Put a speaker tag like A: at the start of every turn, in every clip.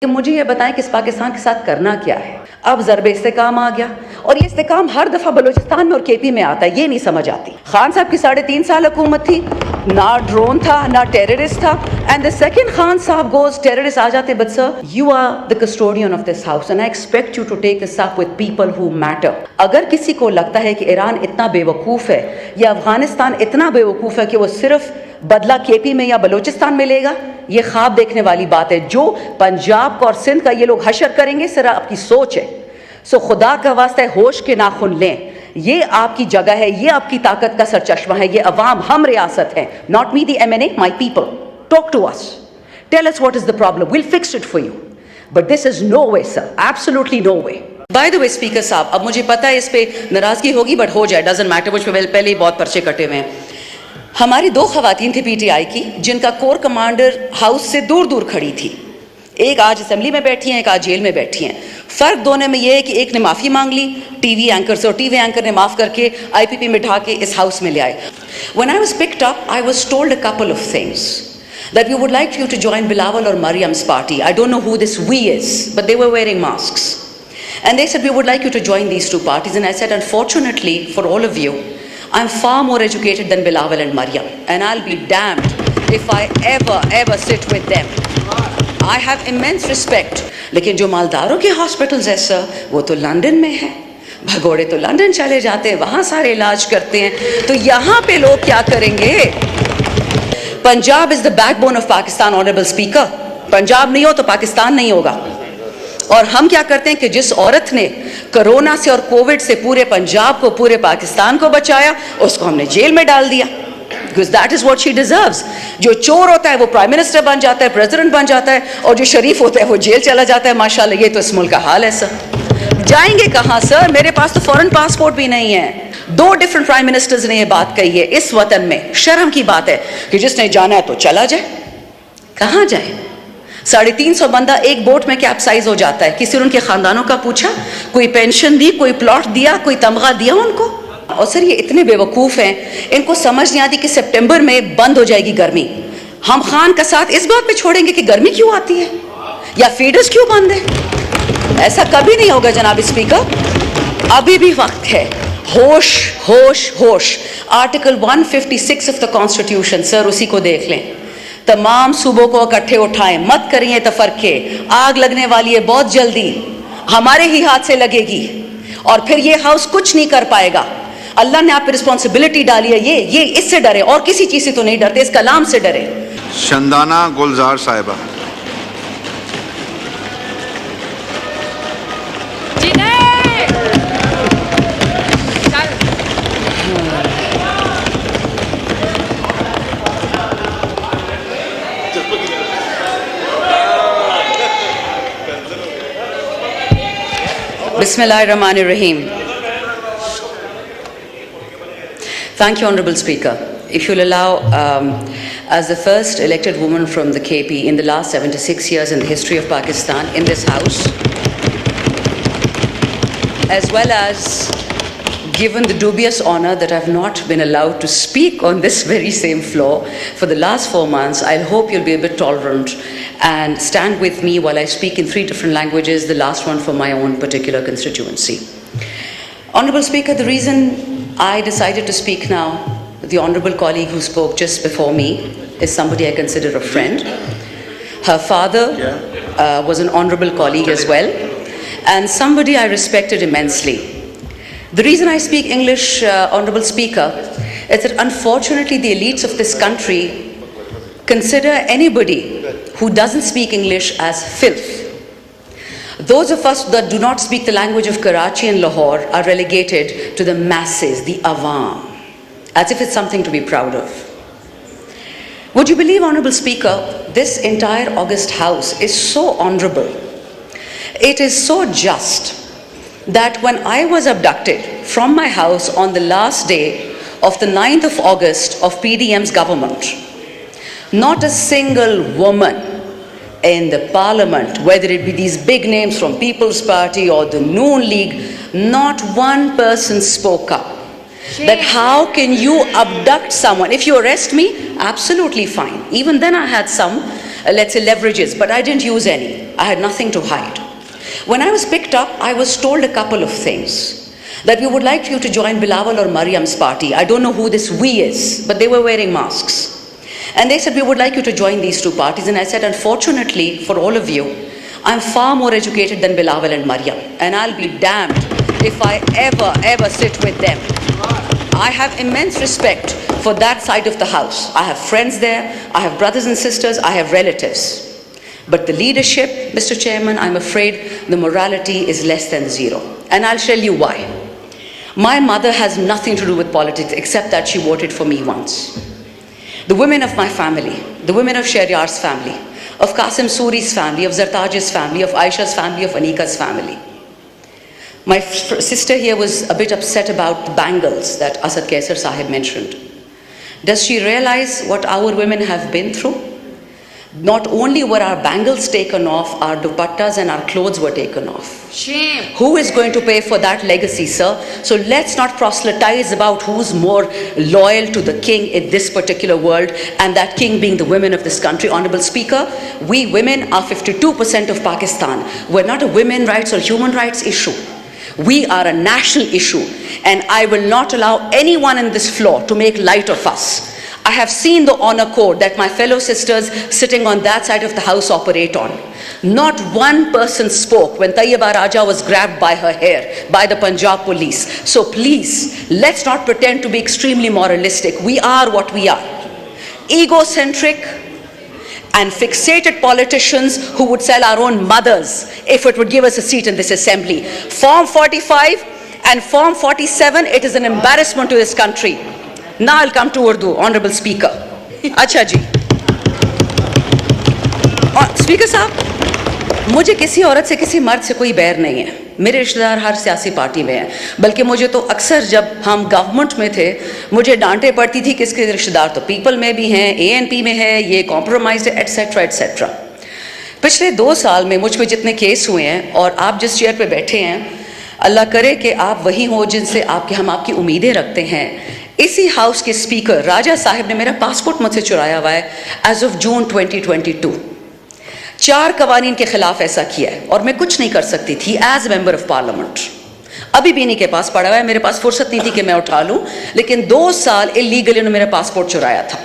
A: कि मुझे ये बताएं कि इस पाकिस्तान के साथ करना क्या है। अब ज़रबे इस्तेकाम आ गया और ये इस्तेकाम हर दफ़ा बलूचिस्तान में और केपी में आता है, ये नहीं समझ आती। खान साहब की 3.5 साल हुकूमत थी, ना ड्रोन था ना टेररिस्ट था, एंड द सेकंड खान साहब गोज टेररिस्ट आ जाते। But sir, you are the custodian of this house and I expect you to take this up with people who matter. अगर किसी को लगता है कि ईरान इतना बेवकूफ़ है या अफगानिस्तान इतना बेवकूफ़ है कि वो सिर्फ बदला केपी में या बलूचिस्तान में लेगा, ये ख्वाब देखने वाली बात है। जो पंजाब का और सिंध का ये लोग हशर करेंगे, सिर्फ आपकी सोच है। सो खुदा का वास्ता है, होश के नाखुन लें। ये आपकी जगह है, ये आपकी ताकत का सरचश्मा है, ये अवाम, हम रियासत है। Not me the MNA, my people. Talk to us, tell us what is the problem, will fix it for you. But this is no way sir, absolutely no way. By the way speaker साहब, अब मुझे पता है इस पे नाराजगी होगी, but हो जाए, डजंट मैटर। मुझ पे पहले ही बहुत पर्चे कटे हुए हैं। हमारी 2 खवातीन थी PTI की, जिनका कोर कमांडर हाउस से दूर दूर खड़ी थी। एक आज असेंबली में बैठी हैं, एक आज जेल में बैठी हैं। फ़र्क दोनों में ये है कि एक ने माफ़ी मांग ली टीवी एंकर से, और टीवी एंकर ने माफ़ करके IPP में ढा के इस हाउस में ले आए। When I was picked up, I was told a couple of things. That we would like you to join Bilawal or Mariam's party. I don't know who this we is, but they were wearing masks. And they said we would like you to join these 2 parties. And I said, unfortunately for all of you, I'm far more educated than Bilawal and Mariam, and I'll be damned if I ever sit with them. I have immense respect. लेकिन जो मालदारों के hospitals है sir, वो तो London में है। भगोड़े तो लंदन चले जाते हैं, वहाँ सारे इलाज करते हैं। तो यहाँ पे लोग क्या करेंगे? Punjab is the backbone of Pakistan, honourable speaker. Punjab नहीं हो तो पाकिस्तान नहीं होगा। और हम क्या करते हैं कि जिस औरत ने कोरोना से और कोविड से पूरे पंजाब को, पूरे पाकिस्तान को बचाया, उसको हमने जेल में डाल दिया, because that is what she deserves. जो चोर होता है वो प्राइम मिनिस्टर बन जाता है, प्रेसिडेंट बन जाता है, और जो शरीफ होता है वो जेल चला जाता है। माशाल्लाह, ये तो इस मुल्क का हाल है सर। जाएंगे कहाँ सर? मेरे पास तो फॉरेन पासपोर्ट भी नहीं है। 2 डिफरेंट प्राइम मिनिस्टर्स ने ये बात कही है इस वतन में। शर्म की बात है कि जिसने जाना है तो चला जाए। कहाँ जाए? 350 बंदा एक बोट में कैप्साइज हो जाता है। किसी ने उनके खानदानों का पूछा? कोई पेंशन दी, कोई प्लॉट दिया, कोई तमगा दिया उनको? और सर, ये इतने बेवकूफ़ हैं, इनको समझ नहीं आती कि सितंबर में बंद हो जाएगी गर्मी। हम खान का साथ इस बात पे छोड़ेंगे कि गर्मी क्यों आती है या फीडर्स क्यों बंद है? ऐसा कभी नहीं होगा जनाब स्पीकर। अभी भी वक्त है। होश होश होश। Article 156 of the constitution sir, उसी को देख लें। तमाम सूबों को इकट्ठे उठाएं, मत करिए तफरके। आग लगने वाली है बहुत जल्दी, हमारे ही हाथ से लगेगी, और फिर ये हाउस कुछ नहीं कर पाएगा। अल्लाह ने आप पे रिस्पॉन्सिबिलिटी डाली है, ये इससे डरे, और किसी चीज से तो नहीं डरते, इस कलाम से डरे।
B: शंदाना गुलजार साहिबा।
A: Bismillahirrahmanirrahim. Thank you, Honorable Speaker. If you'll allow, as the first elected woman from the KP in the last 76 years in the history of Pakistan in this House, as well as given the dubious honor that I've not been allowed to speak on this very same floor for the last 4 months, I hope you'll be a bit tolerant and stand with me while I speak in 3 different languages, the last one for my own particular constituency. Honorable Speaker, the reason I decided to speak now, the honorable colleague who spoke just before me is somebody I consider a friend. Her father was an honorable colleague as well, and somebody I respected immensely. The reason I speak English, Honorable Speaker, is that unfortunately the elites of this country consider anybody who doesn't speak English as filth. Those of us that do not speak the language of Karachi and Lahore are relegated to the masses, the awam, as if it's something to be proud of. Would you believe, Honorable Speaker, this entire August House is so honorable, it is so just, that when I was abducted from my house on the last day of the 9th of August of PDM's government, not a single woman in the parliament, whether it be these big names from People's Party or the Noon League, not one person spoke up. That how can you abduct someone? If you arrest me, absolutely fine. Even then I had some, let's say, leverages, but I didn't use any. I had nothing to hide. When I was picked up, I was told a couple of things. That we would like you to join Bilawal or Maryam's party. I don't know who this we is, but they were wearing masks. And they said, we would like you to join these two parties. And I said, unfortunately for all of you, I'm far more educated than Bilawal and Maryam. And I'll be damned if I ever sit with them. I have immense respect for that side of the house. I have friends there, I have brothers and sisters, I have relatives. But the leadership, Mr. Chairman, I'm afraid the morality is less than zero. And I'll tell you why. My mother has nothing to do with politics except that she voted for me once. The women of my family, the women of Shahriyar's family, of Qasim Suri's family, of Zartaj's family, of Aisha's family, of Anika's family. My sister here was a bit upset about the bangles that Asad Kaisar Sahib mentioned. Does she realize what our women have been through? Not only were our bangles taken off, our dupattas and our clothes were taken off.
C: Shame.
A: Who is going to pay for that legacy, sir? So let's not proselytize about who's more loyal to the king in this particular world, and that king being the women of this country. Honorable Speaker, we women are 52% of Pakistan. We're not a women rights or human rights issue. We are a national issue, and I will not allow anyone in this floor to make light of us. I have seen the honor code that my fellow sisters sitting on that side of the house operate on. Not one person spoke when Tayyaba Raja was grabbed by her hair by the Punjab police. So please, let's not pretend to be extremely moralistic. We are what we are. Egocentric and fixated politicians who would sell our own mothers if it would give us a seat in this assembly. Form 45 and Form 47, it is an embarrassment to this country. Now I'll come to Urdu, Honorable Speaker. अच्छा जी, speaker साहब, मुझे किसी औरत से किसी मर्द से कोई बैर नहीं है. मेरे रिश्तेदार हर सियासी पार्टी में हैं. बल्कि मुझे तो अक्सर जब हम गवर्नमेंट में थे मुझे डांटे पड़ती थी कि इसके रिश्तेदार तो पीपल में भी हैं, ANP में है, ये कॉम्प्रोमाइज है, एटसेट्रा एटसेट्रा. पिछले 2 साल में मुझ पे जितने केस हुए हैं, और आप जिस चेयर पे बैठे हैं, अल्लाह करे कि आप वही हो जिनसे हम आपकी उम्मीदें रखते हैं. इसी हाउस के स्पीकर राजा साहब ने मेरा पासपोर्ट मुझसे चुराया हुआ है एज ऑफ जून 2022. 4 कवानीन के खिलाफ ऐसा किया है, और मैं कुछ नहीं कर सकती थी एज मेंबर ऑफ पार्लियामेंट. अभी भी इन्हीं के पास पड़ा हुआ है, मेरे पास फुर्सत नहीं थी कि मैं उठा लूं, लेकिन 2 साल इलीगली उन्होंने मेरा पासपोर्ट चुराया था.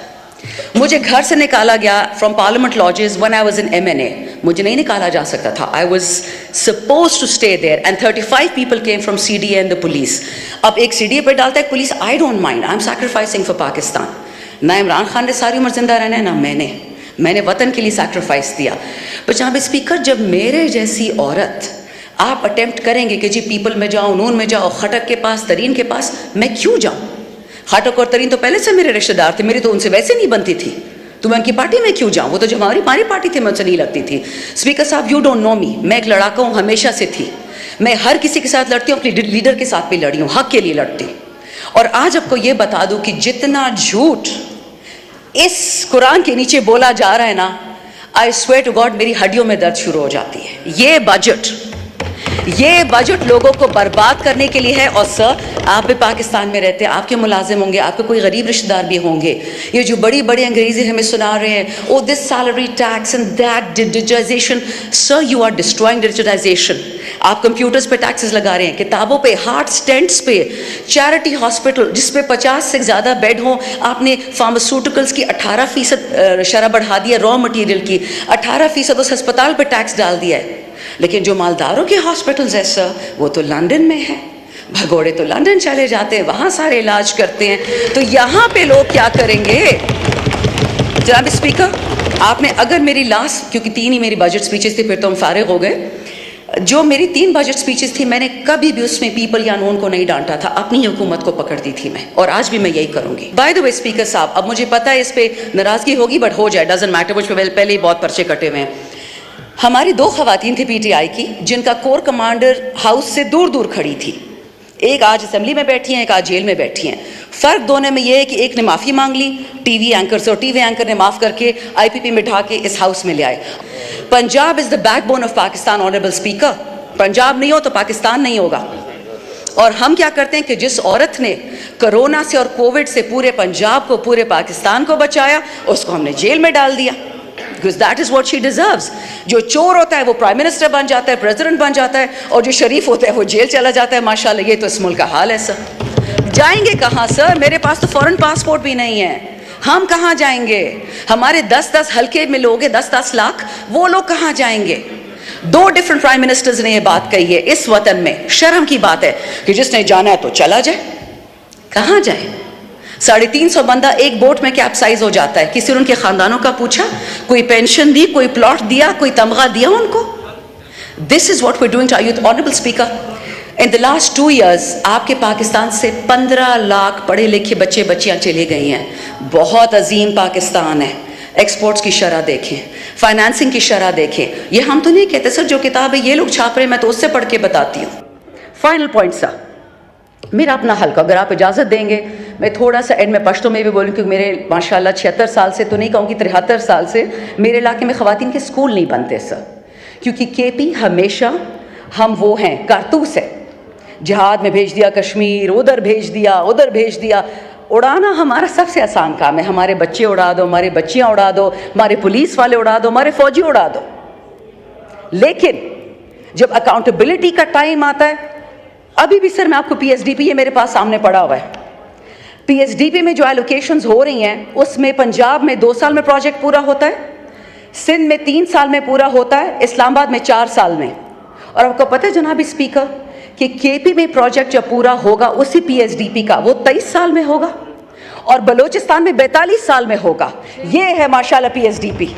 A: मुझे घर से निकाला गया from parliament lodges when I was in MNA. मुझे नहीं निकाला जा सकता था. I was supposed to stay there and 35 people came from CDA and the police. अब एक CDA पे डालता है police, I don't mind, I am sacrificing for Pakistan. ना इमरान खान ने सारी उम्र जिंदा रहना है, ना मैंने वतन के लिए सैक्रिफाइस दिया. पर जहाँ पे स्पीकर, जब मेरे जैसी औरत आप अटेम्प्ट करेंगे कि जी पीपल में जाओ, नून में जाओ, खटक के पास, तरीन के पास, मैं क्यों जाऊँ? खटक और तरीन तो पहले से मेरे रिश्तेदार थे, मेरी तो उनसे वैसे नहीं बनती थी, तो मैं उनकी पार्टी में क्यों जाऊँ? वो तो जब हमारी पार्टी थी मैं उनसे नहीं लगती थी. स्पीकर साहब, यू डोंट नो मी, मैं एक लड़ाका हूँ, हमेशा से थी. मैं हर किसी के साथ लड़ती हूँ, अपनी लीडर के साथ भी लड़ी हूँ, हक के लिए लड़ती हूँ. और आज आपको ये बता दूँ कि जितना झूठ इस कुरान के नीचे बोला जा रहा है ना, आई स्वेयर टू गॉड मेरी हड्डियों में दर्द शुरू हो जाती है. ये बजट लोगों को बर्बाद करने के लिए है. और सर, आप भी पाकिस्तान में रहते हैं, आपके मुलाजिम होंगे, आपके कोई गरीब रिश्तेदार भी होंगे. ये जो बड़ी बड़ी अंग्रेजी हमें सुना रहे हैं, oh this salary tax and that digitization. Sir, you are destroying digitization. आप कंप्यूटर्स पे टैक्सेस लगा रहे हैं, किताबों पे, हार्ट स्टेंट्स पे, चैरिटी हॉस्पिटल जिसपे 50 से ज़्यादा बेड हो, आपने फार्मास्यूटिकल्स की 18% शरह बढ़ा दिया, रॉ मटेरियल की 18% उस अस्पताल पे टैक्स डाल दिया है. लेकिन जो मालदारों के हॉस्पिटल्स है सर, वो तो लंदन में है. भगोड़े तो लंदन चले जाते हैं, वहाँ सारे इलाज करते हैं. तो यहाँ पे लोग क्या करेंगे? जनाब स्पीकर, आपने अगर मेरी लास्ट, क्योंकि 3 ही मेरी बजट स्पीचेस थी, फिर तो हम फारिग हो गए. जो मेरी 3 बजट स्पीचेस थी, मैंने कभी भी उसमें पीपल या नोन को नहीं डांटा था, अपनी हुकूमत को पकड़ती थी मैं, और आज भी मैं यही करूंगी. बाय द वे स्पीकर साहब, अब मुझे पता है इस पे नाराजगी होगी, बट हो जाए, डजंट मैटर. मुझ पे पहले ही बहुत पर्चे कटे हुए हैं. हमारी 2 खवातीन थी PTI की, जिनका कोर कमांडर हाउस से दूर दूर खड़ी थी. एक आज असेंबली में बैठी हैं, एक आज जेल में बैठी हैं. फ़र्क दोनों में ये है कि एक ने माफ़ी मांग ली TV एंकर से, और TV एंकर ने माफ़ करके IPP में ढा के इस हाउस में ले आए. Punjab is the backbone of Pakistan. Honourable speaker, Punjab नहीं हो तो पाकिस्तान नहीं होगा. और हम क्या करते हैं कि जिस औरत ने कोरोना से और कोविड से पूरे पंजाब को, पूरे पाकिस्तान को बचाया, उसको हमने जेल में डाल दिया. Because that is what she deserves. जो चोर होता है वो प्राइम मिनिस्टर बन जाता है, प्रेसिडेंट बन जाता है, और जो शरीफ होता है वो जेल चला जाता है। माशाल्लाह, ये तो इस मुल्क का हाल है सर। जाएंगे कहाँ सर? मेरे पास तो फॉरेन पासपोर्ट भी नहीं है, हम कहाँ जाएंगे? हमारे 10-10 हल्के में लोग हैं, 10-10 लाख, वो लोग कहाँ जाएंगे? 2 डिफरेंट प्राइम मिनिस्टर्स ने ये बात कही है इस वतन में। शर्म की बात है कि जिसने जाना है तो चला जाए। कहाँ जाए? 350 बंदा एक बोट में कैप्साइज हो जाता है। किसी ने उनके खानदानों का पूछा? कोई पेंशन दी, कोई प्लॉट दिया, कोई तमगा दिया उनको? This is what we are doing to youth. Honourable speaker, in the last 2 years आपके पाकिस्तान से 15 लाख पढ़े लिखे बच्चे बच्चियां चले गई हैं। बहुत अजीम पाकिस्तान है। एक्सपोर्ट्स की शरह देखें, फाइनेंसिंग की शरह देखें। ये हम तो नहीं कहते सर, जो किताब है ये लोग छाप रहे हैं, मैं तो उससे पढ़ के बताती हूँ। फाइनल पॉइंट सर, मेरा अपना हल्का, अगर आप इजाज़त देंगे मैं थोड़ा सा एंड में पश्तो में भी बोलूँ, क्योंकि मेरे माशाल्लाह 76 साल से तो नहीं कहूँगी, 73 साल से मेरे इलाके में ख़वातीन के स्कूल नहीं बनते सर। क्योंकि केपी हमेशा हम वो हैं, कारतूस है। जिहाद में भेज दिया कश्मीर, उधर भेज दिया, उधर भेज दिया। उड़ाना हमारा सबसे आसान काम है। हमारे बच्चे उड़ा दो, हमारी बच्चियाँ उड़ा दो, हमारे पुलिस वाले उड़ा दो, हमारे फौजी उड़ा दो। लेकिन जब अकाउंटेबिलिटी का टाइम आता है, अभी भी सर मैं आपको पीएसडीपी, ये मेरे पास सामने पड़ा हुआ है, पीएसडीपी में जो एलोकेशंस हो रही हैं उसमें पंजाब में 2 साल में प्रोजेक्ट पूरा होता है, सिंध में 3 साल में पूरा होता है, इस्लामाबाद में 4 साल में। और आपको पता है जनाब स्पीकर कि केपी में प्रोजेक्ट जब पूरा होगा उसी पीएसडीपी का, वो 23 साल में होगा, और बलोचिस्तान में 42 साल में होगा। ये है माशाल्लाह पीएसडीपी।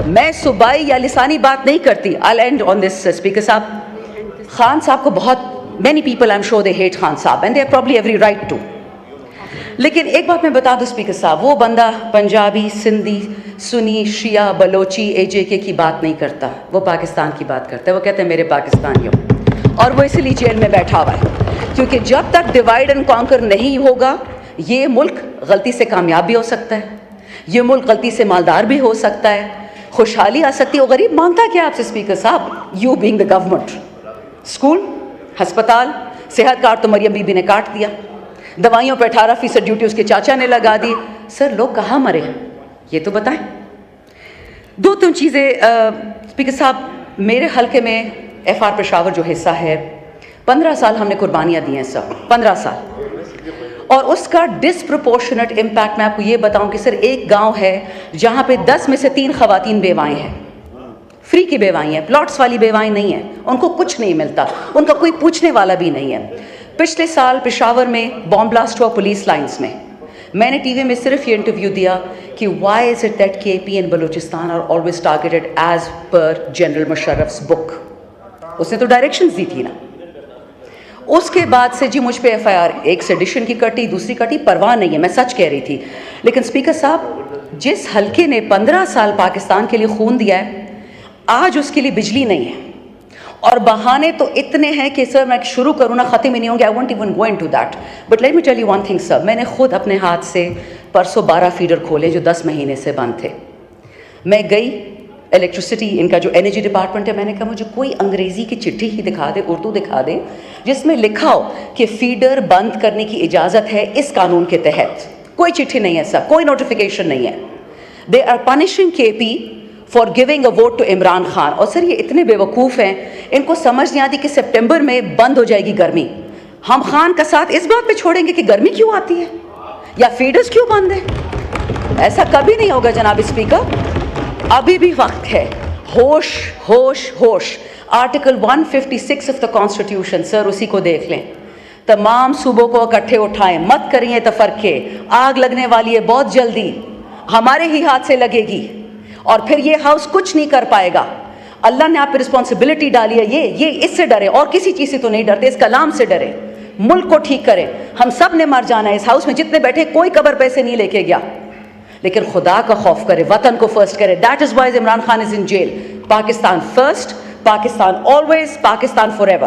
A: मैं सुबाई या लिसानी बात नहीं करती। आई एंड ऑन दिस स्पीकर साहब, खान साहब को बहुत many people I'm sure they hate Khan साहब and they have probably every right to। लेकिन एक बात मैं बता दूं स्पीकर साहब, वो बंदा पंजाबी, सिंधी, सुनी, शिया, बलोची, एजेके की बात नहीं करता, वो पाकिस्तान की बात करता है। वो कहते हैं मेरे पाकिस्तानियों, और वो इसलिए जेल में बैठा हुआ है। क्योंकि जब तक डिवाइड एंड कॉन्कर नहीं होगा, ये मुल्क गलती से कामयाब भी हो सकता है, ये मुल्क गलती से मालदार भी हो सकता है, खुशहाली आ सकती है। वो गरीब मांगता क्या आपसे स्पीकर साहब? You being the government, school, अस्पताल, सेहत कार्ड तो मरियम बीबी ने काट दिया, दवाइयों पर 18% ड्यूटी उसके चाचा ने लगा दी। सर लोग कहाँ मरे ये तो बताएं। 2-3 चीज़ें स्पीकर साहब, मेरे हल्के में FR पेशावर जो हिस्सा है, 15 साल हमने कुर्बानियाँ दी हैं सर, 15 साल, और उसका डिसप्रोपोर्शनेट इम्पैक्ट मैं आपको ये बताऊँ कि सर एक गाँव है जहाँ पे 10 में से 3 खवातीन बेवाएँ हैं, फ्री की बेवाई हैं, प्लॉट्स वाली बेवाई नहीं है, उनको कुछ नहीं मिलता, उनका कोई पूछने वाला भी नहीं है। पिछले साल पेशावर में बॉम्ब ब्लास्ट हुआ पुलिस लाइंस में। मैंने टीवी में सिर्फ ये इंटरव्यू दिया कि why is it that KP and Balochistan are always targeted as per general Musharraf's book. उसने तो डायरेक्शंस दी थी ना। उसके बाद से जी मुझ पे FIR, एक सेडिशन की कटी, दूसरी कटी, परवाह नहीं है, मैं सच कह रही थी। लेकिन स्पीकर साहब, जिस हल्के ने 15 साल पाकिस्तान के लिए खून दिया है, आज उसके लिए बिजली नहीं है, और बहाने तो इतने हैं कि सर मैं शुरू करूँ ना ख़त्म ही नहीं होंगे। I won't even go into that, but let me tell you one thing sir, मैंने खुद अपने हाथ से परसों 12 फीडर खोले जो 10 महीने से बंद थे। मैं गई इलेक्ट्रिसिटी, इनका जो एनर्जी डिपार्टमेंट है, मैंने कहा मुझे कोई अंग्रेज़ी की चिट्ठी ही दिखा दे, उर्दू दिखा दे, जिसमें लिखा हो कि फीडर बंद करने की इजाज़त है इस कानून के तहत। कोई चिट्ठी नहीं है सर, कोई नोटिफिकेशन नहीं है। They are punishing KP for giving a vote to Imran Khan. और सर ये इतने बेवकूफ़ हैं, इनको समझ नहीं आती कि सितंबर में बंद हो जाएगी गर्मी। हम खान का साथ इस बात पे छोड़ेंगे कि गर्मी क्यों आती है या फीडर्स क्यों बंद है? ऐसा कभी नहीं होगा जनाब स्पीकर। अभी भी वक्त है। होश होश होश। Article 156 of the constitution sir, उसी को देख लें। तमाम सूबों को इकट्ठे उठाएं, मत करिए तफरके। आग लगने वाली है बहुत जल्दी, हमारे ही हाथ से लगेगी, और फिर ये हाउस कुछ नहीं कर पाएगा। अल्लाह ने आप पे रिस्पॉन्सिबिलिटी डाली है, ये इससे डरे, और किसी चीज़ से तो नहीं डरते, इस कलाम से डरे। मुल्क को ठीक करें, हम सब ने मर जाना है। इस हाउस में जितने बैठे कोई कब्र पैसे नहीं लेके गया, लेकिन खुदा का खौफ करे, वतन को फर्स्ट करे। That is why Imran Khan is in jail. Pakistan first, Pakistan always, Pakistan forever.